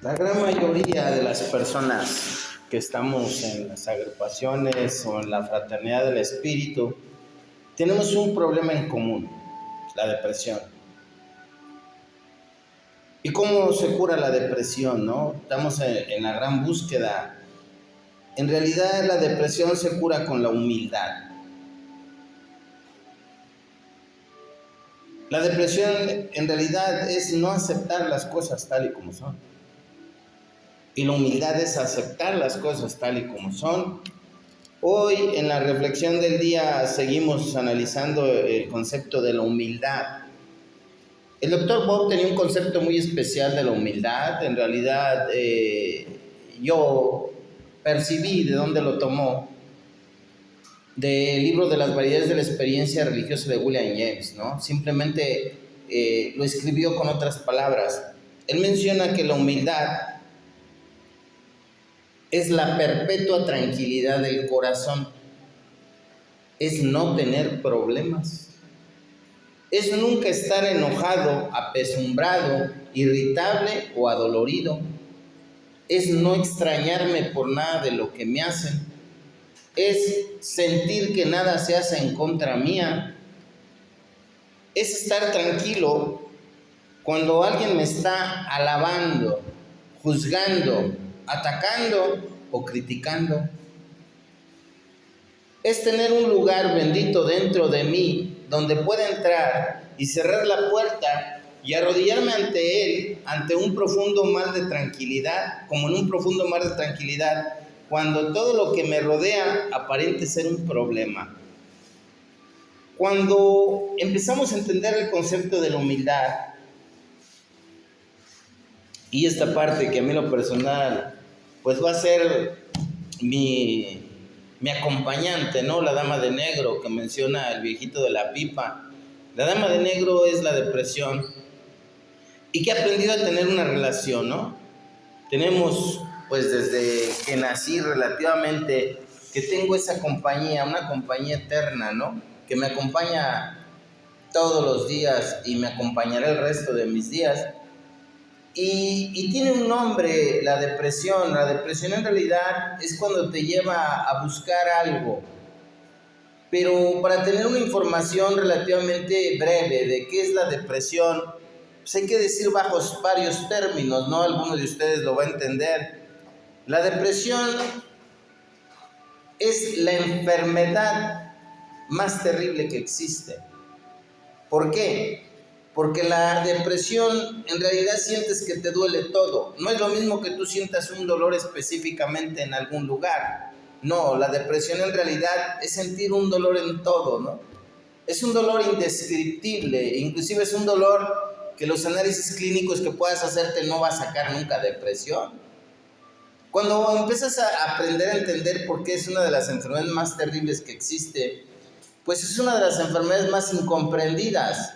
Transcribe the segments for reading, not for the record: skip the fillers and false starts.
La gran mayoría de las personas que estamos en las agrupaciones o en la fraternidad del espíritu tenemos un problema en común, la depresión. ¿Y cómo se cura la depresión, no? Estamos en la gran búsqueda. En realidad la depresión se cura con la humildad. La depresión en realidad es no aceptar las cosas tal y como son. Y la humildad es aceptar las cosas tal y como son. Hoy en la reflexión del día seguimos analizando el concepto de la humildad. El doctor Bob tenía un concepto muy especial de la humildad. En realidad yo percibí de dónde lo tomó, del libro de las variedades de la experiencia religiosa de William James, ¿no? Simplemente lo escribió con otras palabras. Él menciona que la humildad es la perpetua tranquilidad del corazón, es no tener problemas, es nunca estar enojado, apesumbrado, irritable o adolorido, es no extrañarme por nada de lo que me hacen, es sentir que nada se hace en contra mía, es estar tranquilo cuando alguien me está alabando, juzgando, atacando o criticando. Es tener un lugar bendito dentro de mí donde pueda entrar y cerrar la puerta y arrodillarme ante él, ante un profundo mar de tranquilidad, como en un profundo mar de tranquilidad, cuando todo lo que me rodea aparente ser un problema. Cuando empezamos a entender el concepto de la humildad, y esta parte que a mí en lo personal pues va a ser mi acompañante, ¿no? La dama de negro que menciona el viejito de la pipa. La dama de negro es la depresión y que ha aprendido a tener una relación, ¿no? Tenemos pues desde que nací relativamente que tengo esa compañía, una compañía eterna, ¿no? Que me acompaña todos los días y me acompañará el resto de mis días. Y tiene un nombre, la depresión. La depresión en realidad es cuando te lleva a buscar algo. Pero para tener una información relativamente breve de qué es la depresión, pues hay que decir bajo varios términos, ¿no? Alguno de ustedes lo va a entender. La depresión es la enfermedad más terrible que existe. ¿Por qué? Porque la depresión en realidad sientes que te duele todo. No es lo mismo que tú sientas un dolor específicamente en algún lugar. No, la depresión en realidad es sentir un dolor en todo, ¿no? Es un dolor indescriptible, inclusive es un dolor que los análisis clínicos que puedas hacerte no va a sacar nunca depresión. Cuando empiezas a aprender a entender por qué es una de las enfermedades más terribles que existe, pues es una de las enfermedades más incomprendidas.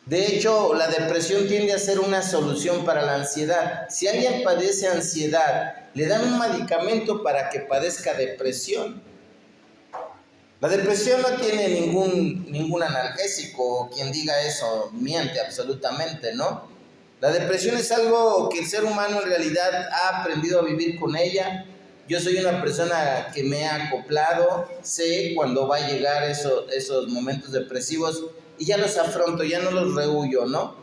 De hecho, la depresión tiende a ser una solución para la ansiedad. Si alguien padece ansiedad, le dan un medicamento para que padezca depresión. La depresión no tiene ningún analgésico. Quien diga eso miente absolutamente, ¿no? La depresión es algo que el ser humano en realidad ha aprendido a vivir con ella. Yo soy una persona que me ha acoplado, sé cuando va a llegar esos momentos depresivos y ya los afronto, ya no los rehuyo, ¿no?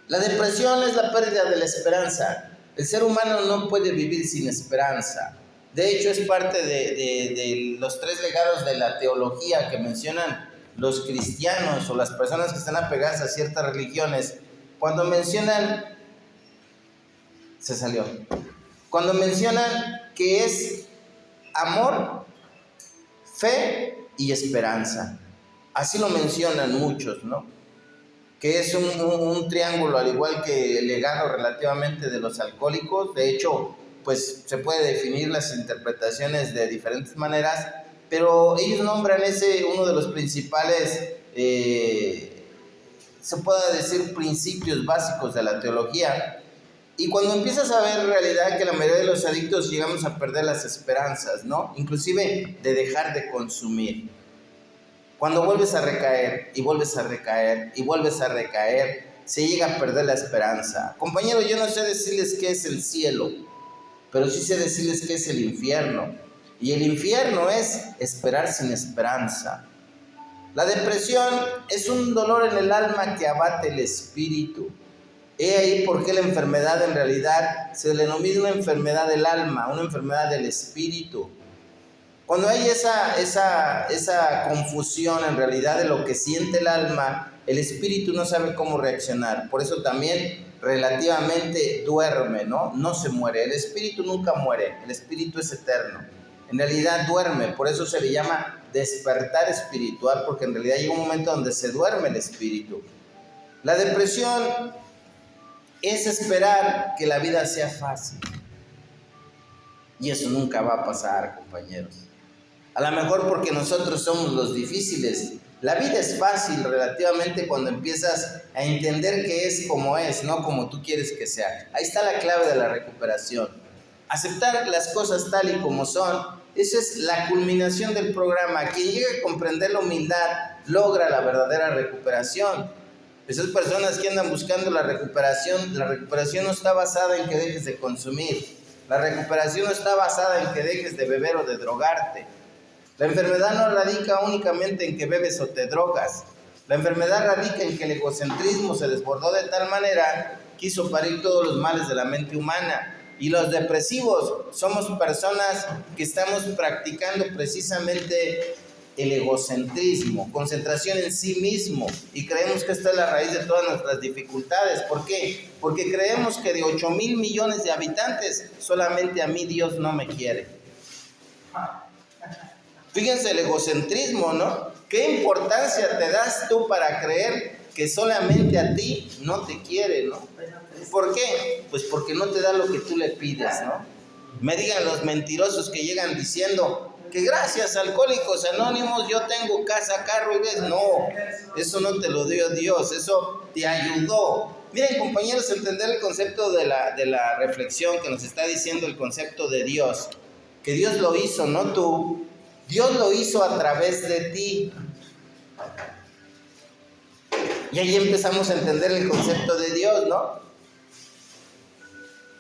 La depresión es la pérdida de la esperanza. El ser humano no puede vivir sin esperanza. De hecho, es parte de los 3 legados de la teología que mencionan los cristianos o las personas que están apegadas a ciertas religiones. Cuando mencionan que es amor, fe y esperanza. Así lo mencionan muchos, ¿no? Que es un triángulo, al igual que el legado relativamente de los alcohólicos. De hecho, pues se puede definir las interpretaciones de diferentes maneras, pero ellos nombran uno de los principales, se puede decir, principios básicos de la teología. Y cuando empiezas a ver en realidad que la mayoría de los adictos llegamos a perder las esperanzas, ¿no? Inclusive de dejar de consumir. Cuando vuelves a recaer y vuelves a recaer y vuelves a recaer, se llega a perder la esperanza. Compañeros, yo no sé decirles qué es el cielo, pero sí sé decirles qué es el infierno. Y el infierno es esperar sin esperanza. La depresión es un dolor en el alma que abate el espíritu. He ahí por qué la enfermedad en realidad se le denomina una enfermedad del alma, una enfermedad del espíritu. Cuando hay esa confusión en realidad de lo que siente el alma, el espíritu no sabe cómo reaccionar. Por eso también relativamente duerme, ¿no? No se muere. El espíritu nunca muere, el espíritu es eterno. En realidad duerme, por eso se le llama despertar espiritual, porque en realidad llega un momento donde se duerme el espíritu. La depresión es esperar que la vida sea fácil. Y eso nunca va a pasar, compañeros. A lo mejor porque nosotros somos los difíciles. La vida es fácil relativamente cuando empiezas a entender que es como es, no como tú quieres que sea. Ahí está la clave de la recuperación. Aceptar las cosas tal y como son. Esa es la culminación del programa. Quien llega a comprender la humildad logra la verdadera recuperación. Esas personas que andan buscando la recuperación no está basada en que dejes de consumir. La recuperación no está basada en que dejes de beber o de drogarte. La enfermedad no radica únicamente en que bebes o te drogas. La enfermedad radica en que el egocentrismo se desbordó de tal manera que hizo parir todos los males de la mente humana. Y los depresivos somos personas que estamos practicando precisamente el egocentrismo, concentración en sí mismo, y creemos que esta es la raíz de todas nuestras dificultades. ¿Por qué? Porque creemos que de 8,000 millones de habitantes, solamente a mí Dios no me quiere. Fíjense el egocentrismo, ¿no? ¿Qué importancia te das tú para creer que solamente a ti no te quiere, ¿no? ¿Por qué? Pues porque no te da lo que tú le pides, ¿no? Me digan los mentirosos que llegan diciendo que gracias a Alcohólicos Anónimos yo tengo casa, carro y ves. No, eso no te lo dio Dios, eso te ayudó. Miren, compañeros, entender el concepto de la reflexión que nos está diciendo el concepto de Dios, que Dios lo hizo, no tú. Dios lo hizo a través de ti. Y ahí empezamos a entender el concepto de Dios, ¿no?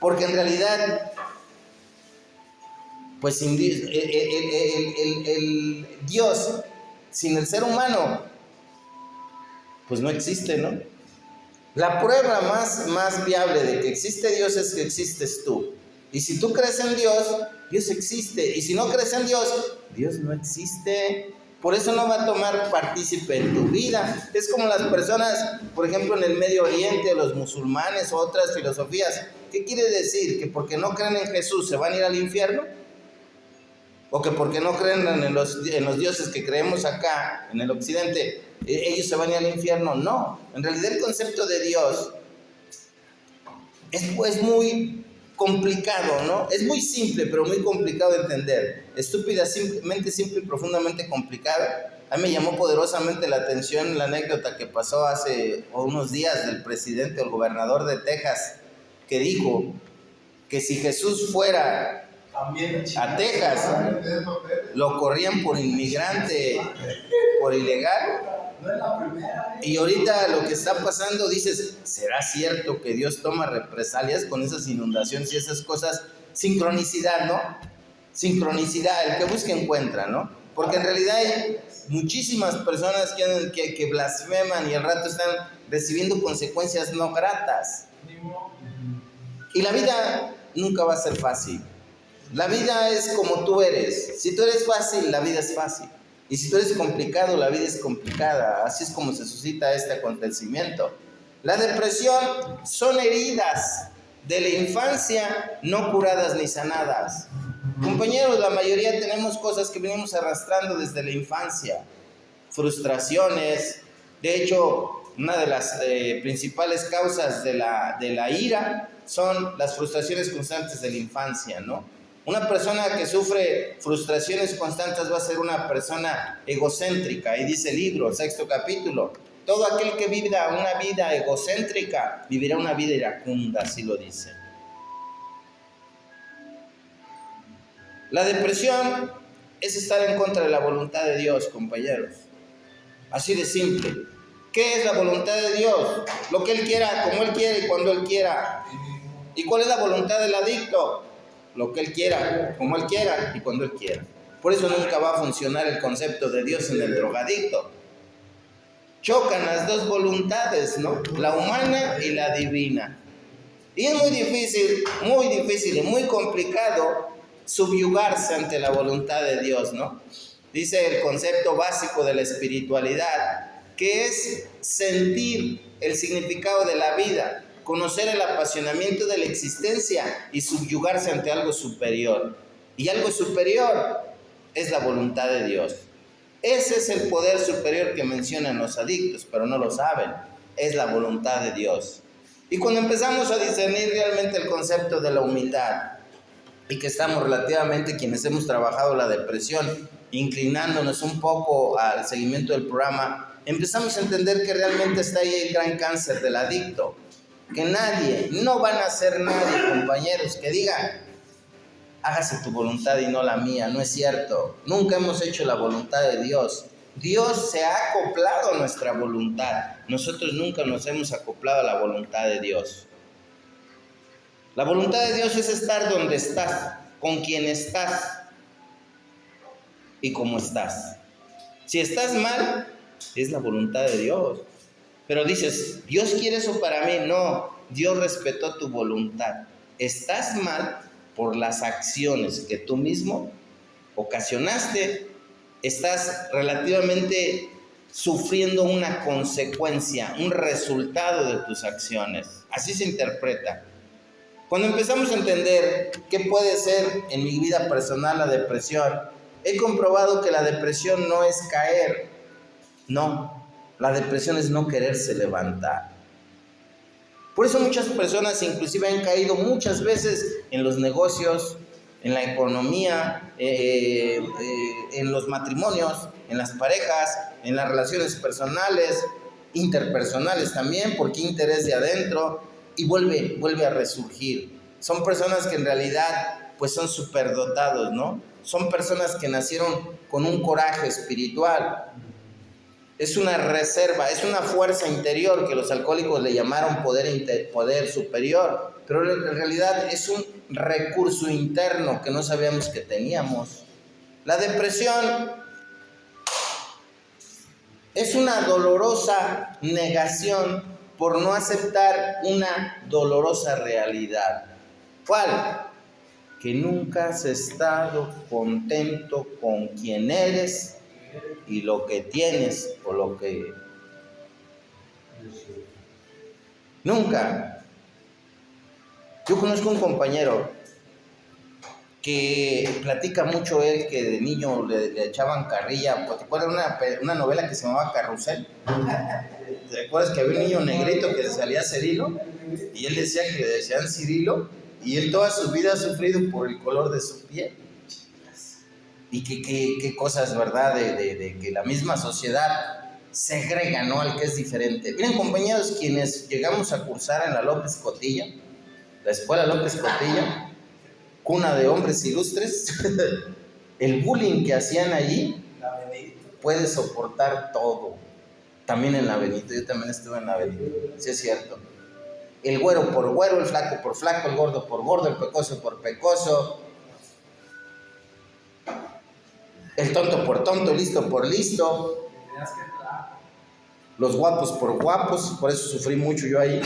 Porque en realidad, pues sin Dios, el Dios sin el ser humano, pues no existe, ¿no? La prueba más viable de que existe Dios es que existes tú. Y si tú crees en Dios, Dios existe. Y si no crees en Dios, Dios no existe. Por eso no va a tomar partícipe en tu vida. Es como las personas, por ejemplo, en el Medio Oriente, los musulmanes o otras filosofías. ¿Qué quiere decir? ¿Que porque no creen en Jesús se van a ir al infierno? ¿O que porque no creen en los dioses que creemos acá, en el occidente, ellos se van a ir al infierno? No. En realidad el concepto de Dios es muy complicado, ¿no? Es muy simple, pero muy complicado de entender. Estúpidamente simple y profundamente complicado. A mí me llamó poderosamente la atención la anécdota que pasó hace unos días del presidente o el gobernador de Texas, que dijo que si Jesús fuera a Texas, lo corrían por inmigrante, por ilegal. Y ahorita lo que está pasando, dices, ¿será cierto que Dios toma represalias con esas inundaciones y esas cosas? Sincronicidad, ¿no? Sincronicidad, el que busca encuentra, ¿no? Porque en realidad hay muchísimas personas que blasfeman y al rato están recibiendo consecuencias no gratas. Y la vida nunca va a ser fácil. La vida es como tú eres. Si tú eres fácil, la vida es fácil. Y si tú eres complicado, la vida es complicada. Así es como se suscita este acontecimiento. La depresión son heridas de la infancia no curadas ni sanadas. Compañeros, la mayoría tenemos cosas que venimos arrastrando desde la infancia. Frustraciones. De hecho, una de las principales causas de la ira son las frustraciones constantes de la infancia, ¿no? Una persona que sufre frustraciones constantes va a ser una persona egocéntrica. Y dice el libro, 6º capítulo, todo aquel que viva una vida egocéntrica vivirá una vida iracunda, así lo dice. La depresión es estar en contra de la voluntad de Dios, compañeros. Así de simple. ¿Qué es la voluntad de Dios? Lo que Él quiera, como Él quiera y cuando Él quiera. ¿Y cuál es la voluntad del adicto? Lo que Él quiera, como Él quiera y cuando Él quiera. Por eso nunca va a funcionar el concepto de Dios en el drogadicto. Chocan las dos voluntades, ¿no? La humana y la divina. Y es muy difícil y muy complicado subyugarse ante la voluntad de Dios, ¿no? Dice el concepto básico de la espiritualidad, que es sentir el significado de la vida, conocer el apasionamiento de la existencia y subyugarse ante algo superior. Y algo superior es la voluntad de Dios. Ese es el poder superior que mencionan los adictos, pero no lo saben. Es la voluntad de Dios. Y cuando empezamos a discernir realmente el concepto de la humildad, y que estamos relativamente, quienes hemos trabajado la depresión, inclinándonos un poco al seguimiento del programa, empezamos a entender que realmente está ahí el gran cáncer del adicto. Que nadie, no van a ser nadie, compañeros, que digan, hágase tu voluntad y no la mía. No es cierto. Nunca hemos hecho la voluntad de Dios. Dios se ha acoplado a nuestra voluntad. Nosotros nunca nos hemos acoplado a la voluntad de Dios. La voluntad de Dios es estar donde estás, con quien estás y cómo estás. Si estás mal, es la voluntad de Dios. Pero dices, ¿Dios quiere eso para mí? No, Dios respetó tu voluntad. Estás mal por las acciones que tú mismo ocasionaste. Estás relativamente sufriendo una consecuencia, un resultado de tus acciones. Así se interpreta. Cuando empezamos a entender qué puede ser en mi vida personal la depresión, he comprobado que la depresión no es caer. No, la depresión es no quererse levantar. Por eso muchas personas inclusive han caído muchas veces en los negocios, en la economía, en los matrimonios, en las parejas, en las relaciones personales, interpersonales también, porque interés de adentro, y vuelve a resurgir. Son personas que en realidad pues son superdotados, ¿no? Son personas que nacieron con un coraje espiritual. Es una reserva, es una fuerza interior que los alcohólicos le llamaron poder superior, pero en realidad es un recurso interno que no sabíamos que teníamos. La depresión es una dolorosa negación por no aceptar una dolorosa realidad. ¿Cuál? Que nunca has estado contento con quien eres y lo que tienes o lo que... Nunca. Yo conozco un compañero que platica mucho él, que de niño le echaban carrilla. ¿Te acuerdas una novela que se llamaba Carrusel? ¿Te acuerdas que había un niño negrito que salía Cirilo? Y él decía que le decían Cirilo, y él toda su vida ha sufrido por el color de su piel. Y qué cosas, ¿verdad? De que la misma sociedad segrega, ¿no?, al que es diferente. Miren, compañeros, quienes llegamos a cursar en la López Cotilla, la escuela López Cotilla, cuna de hombres ilustres, el bullying que hacían allí puede soportar todo. También en la Benito, yo también estuve en la Benito, sí es cierto. El güero por güero, el flaco por flaco, el gordo por gordo, el pecoso por pecoso, el tonto por tonto, el listo por listo, los guapos por guapos, por eso sufrí mucho yo ahí.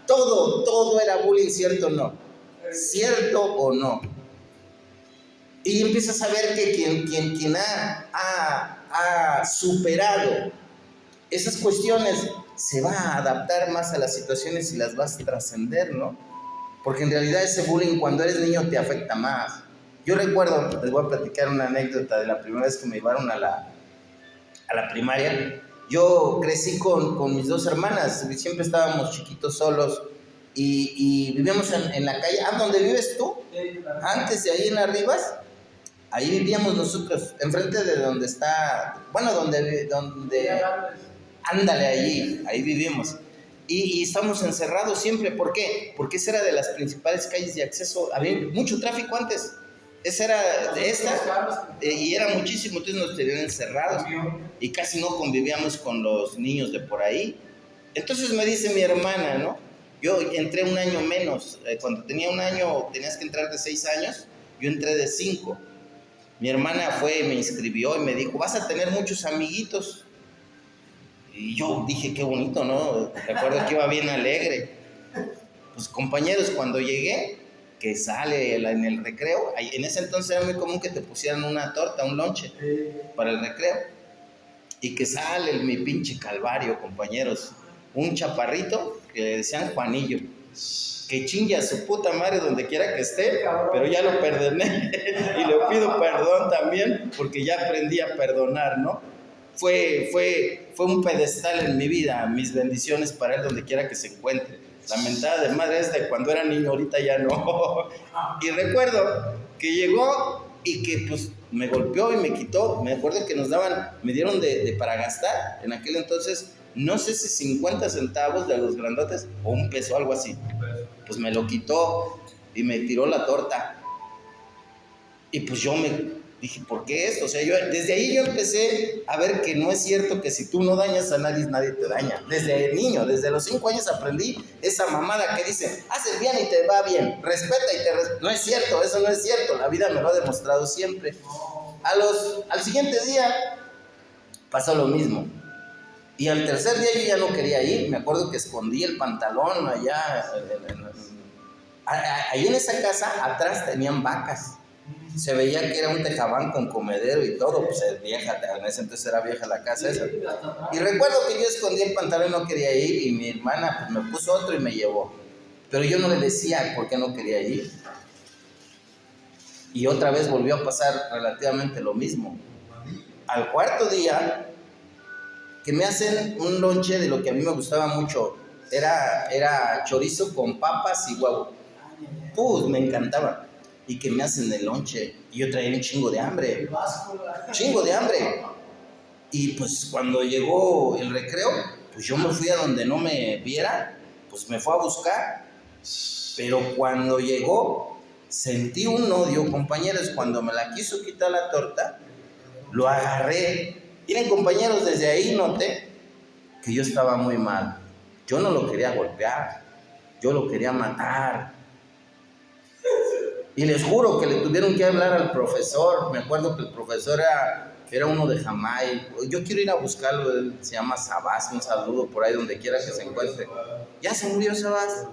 Todo era bullying, ¿cierto o no? ¿Cierto o no? Y empiezas a ver que quien ha superado esas cuestiones se va a adaptar más a las situaciones y las vas a trascender, ¿no? Porque en realidad ese bullying cuando eres niño te afecta más. Yo recuerdo, les voy a platicar una anécdota de la primera vez que me llevaron a la primaria. Yo crecí con mis dos hermanas, siempre estábamos chiquitos solos y vivíamos en la calle. ¿Dónde vives tú? Antes de ahí en las Rivas, ahí vivíamos nosotros, enfrente de donde está, bueno, donde ándale, ahí vivimos. Y estamos encerrados siempre. ¿Por qué? Porque esa era de las principales calles de acceso. Había mucho tráfico antes. esa era de esta, y era muchísimo, entonces nos tenían encerrados y casi no convivíamos con los niños de por ahí. Entonces me dice mi hermana, ¿no? Yo entré un año menos, cuando tenía un año tenías que entrar de 6 años, yo entré de 5. Mi hermana fue, me inscribió y me dijo, vas a tener muchos amiguitos. Y yo dije, qué bonito, ¿no? Recuerdo que iba bien alegre. Pues compañeros, cuando llegué, que sale en el recreo, en ese entonces era muy común que te pusieran una torta, un lonche para el recreo. Y que sale mi pinche calvario, compañeros. Un chaparrito que le decían Juanillo, que chingue a su puta madre donde quiera que esté, pero ya lo perdoné y le pido perdón también porque ya aprendí a perdonar, ¿no? Fue un pedestal en mi vida, mis bendiciones para él donde quiera que se encuentre. La mentada de madre es de cuando era niño, ahorita ya no. Y recuerdo que llegó y que pues me golpeó y me quitó. Me acuerdo que me dieron de para gastar en aquel entonces, no sé si 50 centavos de los grandotes o un peso, algo así. Pues me lo quitó y me tiró la torta. Y pues yo me dije, ¿por qué esto? O sea, desde ahí yo empecé a ver que no es cierto que si tú no dañas a nadie, nadie te daña. Desde niño, desde los 5 años aprendí esa mamada que dice, haz el bien y te va bien, respeta y te respeta. No es cierto, eso no es cierto, la vida me lo ha demostrado siempre. Al siguiente día pasó lo mismo. Y al tercer día yo ya no quería ir, me acuerdo que escondí el pantalón allá, ahí en esa casa atrás tenían vacas, se veía que era un tejabán con comedero y todo, pues es vieja, en ese entonces era vieja la casa esa. Y recuerdo que yo escondí el pantalón y no quería ir, y mi hermana pues, me puso otro y me llevó, pero yo no le decía por qué no quería ir. Y otra vez volvió a pasar relativamente lo mismo. Al cuarto día, que me hacen un lonche de lo que a mí me gustaba mucho, era chorizo con papas y huevo. Pues me encantaba. Y que me hacen el lonche, y yo traía un chingo de hambre. Y pues cuando llegó el recreo, pues yo me fui a donde no me viera, pues me fue a buscar. Pero cuando llegó, sentí un odio, compañeros, cuando me la quiso quitar la torta, lo agarré. Miren, compañeros, desde ahí noté que yo estaba muy mal. Yo no lo quería golpear, yo lo quería matar. Y les juro que le tuvieron que hablar al profesor. Me acuerdo que el profesor era uno de Jamaica. Yo quiero ir a buscarlo, él se llama Sabás, un saludo por ahí donde quiera que se encuentre. Ya se murió Sabás.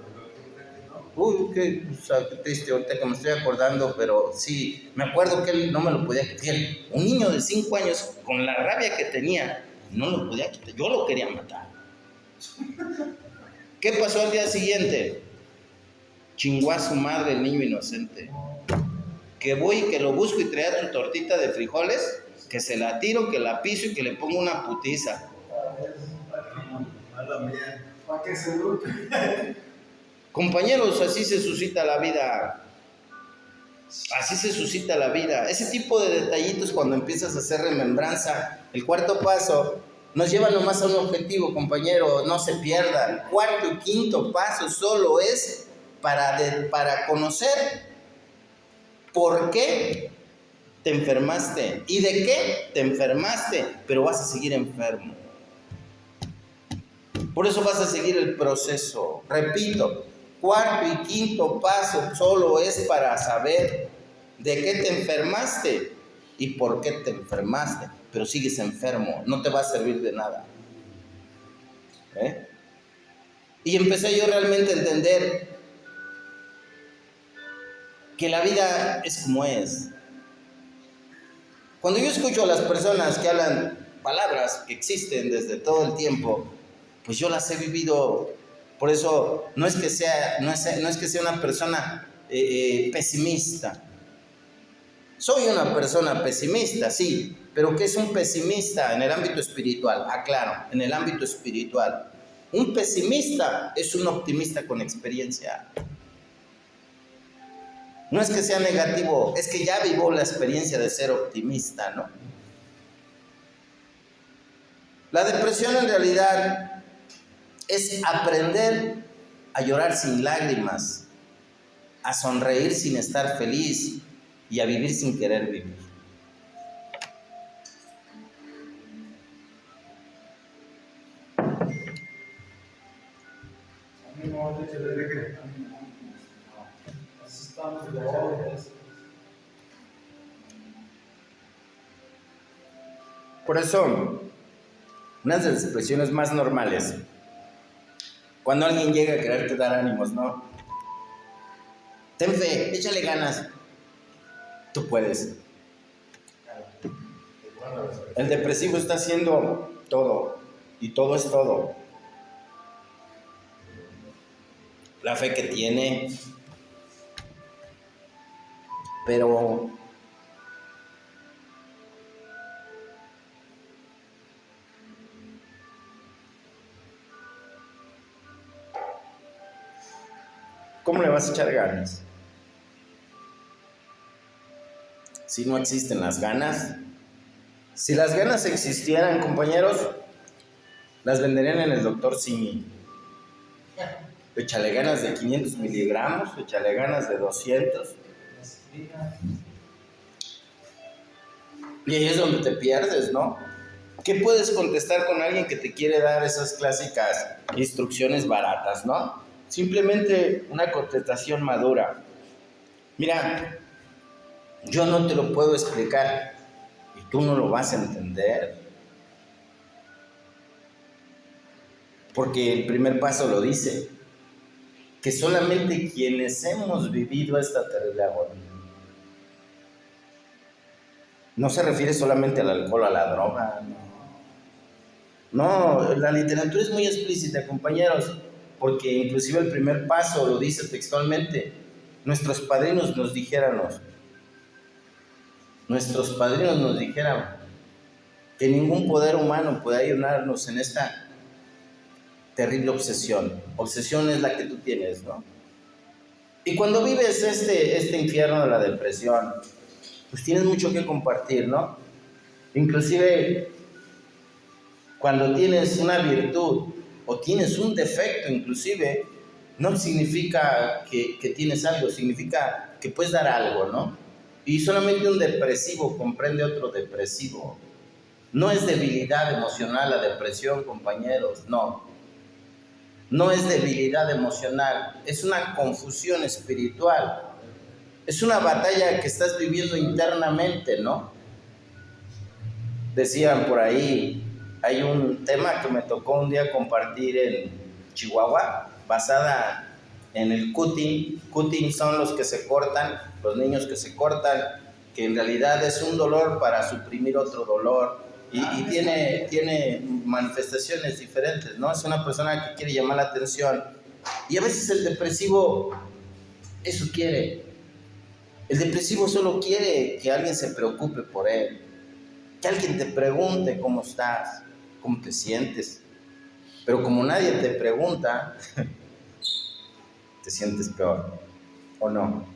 Uy, qué triste ahorita que me estoy acordando, pero sí, me acuerdo que él no me lo podía quitar. Un niño de 5 años, con la rabia que tenía, no lo podía quitar, yo lo quería matar. ¿Qué pasó al día siguiente? Chingó a su madre el niño inocente. Que voy y que lo busco y traía su tortita de frijoles, que se la tiro, que la piso y que le pongo una putiza. ¿Para qué se eduque? Compañeros, así se suscita la vida. Así se suscita la vida. Ese tipo de detallitos cuando empiezas a hacer remembranza. El cuarto paso nos lleva nomás a un objetivo, compañero. No se pierda. El cuarto y quinto paso solo es para conocer por qué te enfermaste y de qué te enfermaste, pero vas a seguir enfermo. Por eso vas a seguir el proceso. Repito, cuarto y quinto paso solo es para saber de qué te enfermaste y por qué te enfermaste, pero sigues enfermo, no te va a servir de nada. Y empecé yo realmente a entender que la vida es como es. Cuando yo escucho a las personas que hablan palabras que existen desde todo el tiempo, pues yo las he vivido. Por eso no es que sea una persona pesimista. Soy una persona pesimista, sí, pero ¿qué es un pesimista en el ámbito espiritual? Aclaro, en el ámbito espiritual. Un pesimista es un optimista con experiencia. No es que sea negativo, es que ya vivió la experiencia de ser optimista, ¿no? La depresión en realidad es aprender a llorar sin lágrimas, a sonreír sin estar feliz, y a vivir sin querer vivir. Por eso, una de las expresiones más normales, cuando alguien llega a quererte dar ánimos, ¿no? Ten fe, échale ganas. Tú puedes. El depresivo está haciendo todo, y todo es todo. La fe que tiene, pero ¿cómo le vas a echar ganas? Si no existen las ganas. Si las ganas existieran, compañeros, las venderían en el Dr. Simi. Échale ganas de 500 miligramos, échale ganas de 200. Y ahí es donde te pierdes, ¿no? ¿Qué puedes contestar con alguien que te quiere dar esas clásicas instrucciones baratas, ¿no? Simplemente una contestación madura. Mira, yo no te lo puedo explicar y tú no lo vas a entender. Porque el primer paso lo dice, que solamente quienes hemos vivido esta terrible agonía. No se refiere solamente al alcohol, a la droga, no, la literatura es muy explícita, compañeros, porque inclusive el primer paso lo dice textualmente. Nuestros padrinos nos dijeran que ningún poder humano puede ayudarnos en esta terrible obsesión. Obsesión es la que tú tienes, ¿no? Y cuando vives este infierno de la depresión, pues tienes mucho que compartir, ¿no? Inclusive cuando tienes una virtud o tienes un defecto, inclusive, no significa que tienes algo, significa que puedes dar algo, ¿no? Y solamente un depresivo comprende otro depresivo. No es debilidad emocional la depresión, compañeros, no. No es debilidad emocional, es una confusión espiritual. Es una batalla que estás viviendo internamente, ¿no? Decían por ahí, hay un tema que me tocó un día compartir en Chihuahua, basada en el cutting. Cutting son los que se cortan, los niños que se cortan, que en realidad es un dolor para suprimir otro dolor. Y tiene manifestaciones diferentes, ¿no? Es una persona que quiere llamar la atención. Y a veces el depresivo eso quiere. El depresivo solo quiere que alguien se preocupe por él. Que alguien te pregunte cómo estás, cómo te sientes. Pero como nadie te pregunta, te sientes peor, ¿o no?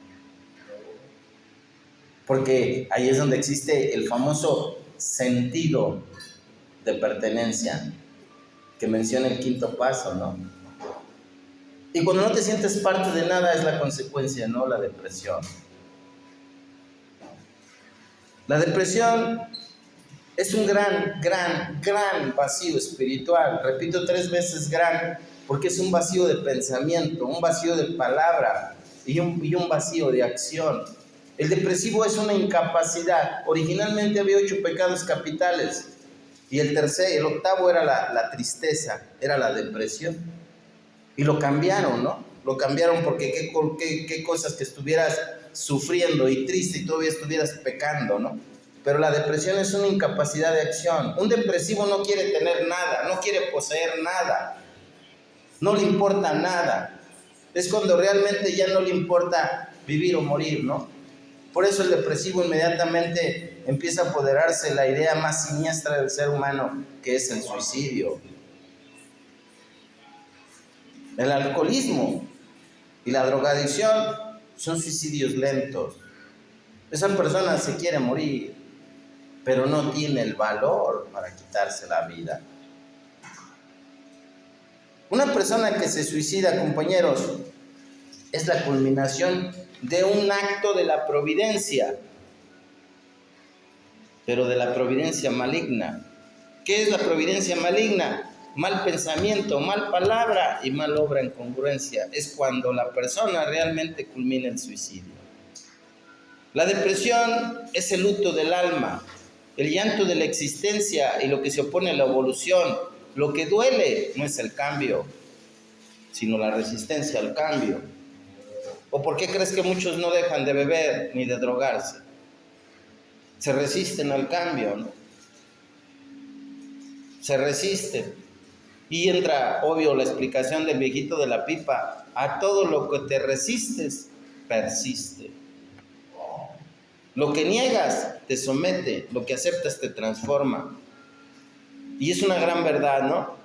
Porque ahí es donde existe el famoso sentido de pertenencia que menciona el quinto paso, ¿no? Y cuando no te sientes parte de nada es la consecuencia, ¿no? La depresión. La depresión es un gran vacío espiritual. Repito 3 veces gran, porque es un vacío de pensamiento, un vacío de palabra y un vacío de acción. El depresivo es una incapacidad. Originalmente había 8 pecados capitales y el 8º era la tristeza, era la depresión. Y lo cambiaron, ¿no? Lo cambiaron porque qué cosas que estuvieras sufriendo y triste y todavía estuvieras pecando, ¿no? Pero la depresión es una incapacidad de acción. Un depresivo no quiere tener nada, no quiere poseer nada, no le importa nada. Es cuando realmente ya no le importa vivir o morir, ¿no? Por eso el depresivo inmediatamente empieza a apoderarse la idea más siniestra del ser humano, que es el suicidio. El alcoholismo y la drogadicción son suicidios lentos. Esa persona se quiere morir, pero no tiene el valor para quitarse la vida. Una persona que se suicida, compañeros, es la culminación de un acto de la providencia, pero de la providencia maligna. ¿Qué es la providencia maligna? Mal pensamiento, mal palabra y mal obra en congruencia. Es cuando la persona realmente culmina el suicidio. La depresión es el luto del alma, el llanto de la existencia y lo que se opone a la evolución. Lo que duele no es el cambio, sino la resistencia al cambio. ¿O por qué crees que muchos no dejan de beber ni de drogarse? Se resisten al cambio, ¿no? Se resisten. Y entra, obvio, la explicación del viejito de la pipa. A todo lo que te resistes, persiste. Lo que niegas, te somete. Lo que aceptas, te transforma. Y es una gran verdad, ¿no?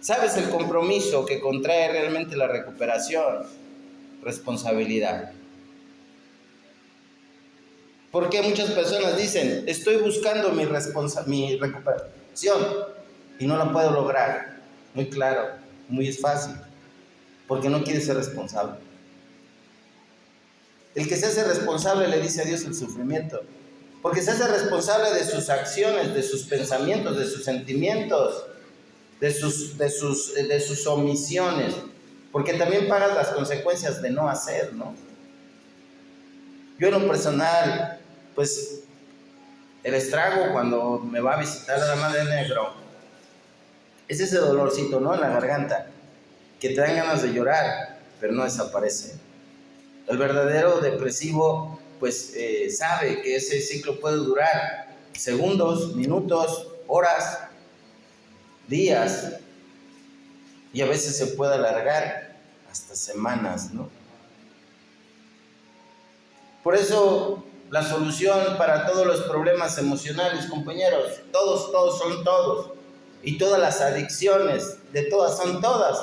¿Sabes el compromiso que contrae realmente la recuperación? Responsabilidad. Porque muchas personas dicen, estoy buscando mi recuperación y no la puedo lograr. Muy claro, muy fácil, porque no quiere ser responsable. El que se hace responsable le dice a Dios el sufrimiento, porque se hace responsable de sus acciones, de sus pensamientos, de sus sentimientos, de sus omisiones, porque también pagas las consecuencias de no hacer, ¿no? Yo en lo personal, pues el estrago cuando me va a visitar la dama de negro es ese dolorcito, ¿no? En la garganta, que te dan ganas de llorar, pero no desaparece. El verdadero depresivo, pues sabe que ese ciclo puede durar segundos, minutos, horas, días, y a veces se puede alargar hasta semanas, ¿no? Por eso la solución para todos los problemas emocionales, compañeros, todos son todos, y todas las adicciones, de todas son todas,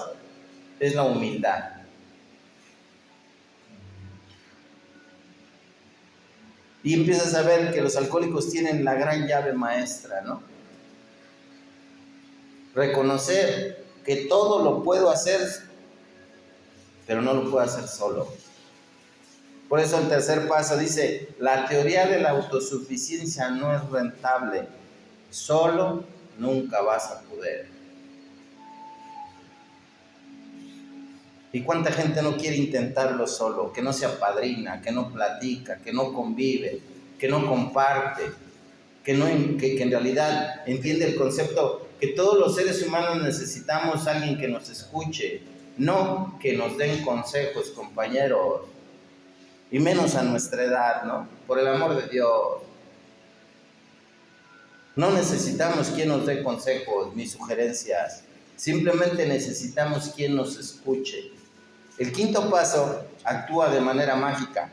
es la humildad. Y empiezas a ver que los alcohólicos tienen la gran llave maestra, ¿no? Reconocer que todo lo puedo hacer, pero no lo puedo hacer solo. Por eso el tercer paso dice, la teoría de la autosuficiencia no es rentable, solo nunca vas a poder. ¿Y cuánta gente no quiere intentarlo solo? Que no se apadrina, que no platica, que no convive, que no comparte, que en realidad entiende el concepto que todos los seres humanos necesitamos a alguien que nos escuche, no que nos den consejos, compañeros. Y menos a nuestra edad, ¿no? Por el amor de Dios. No necesitamos quien nos dé consejos ni sugerencias. Simplemente necesitamos quien nos escuche. El quinto paso actúa de manera mágica.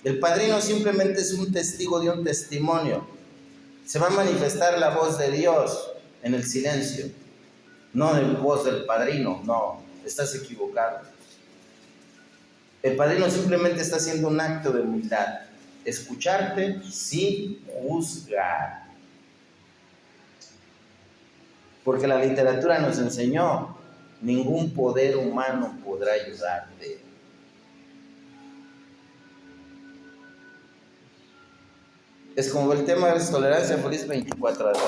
El padrino simplemente es un testigo de un testimonio. Se va a manifestar la voz de Dios en el silencio. No la voz del padrino, no, estás equivocado. El padrino simplemente está haciendo un acto de humildad. Escucharte sin juzgar. Porque la literatura nos enseñó, ningún poder humano podrá ayudarte. Es como el tema de tolerancia, feliz 24 horas.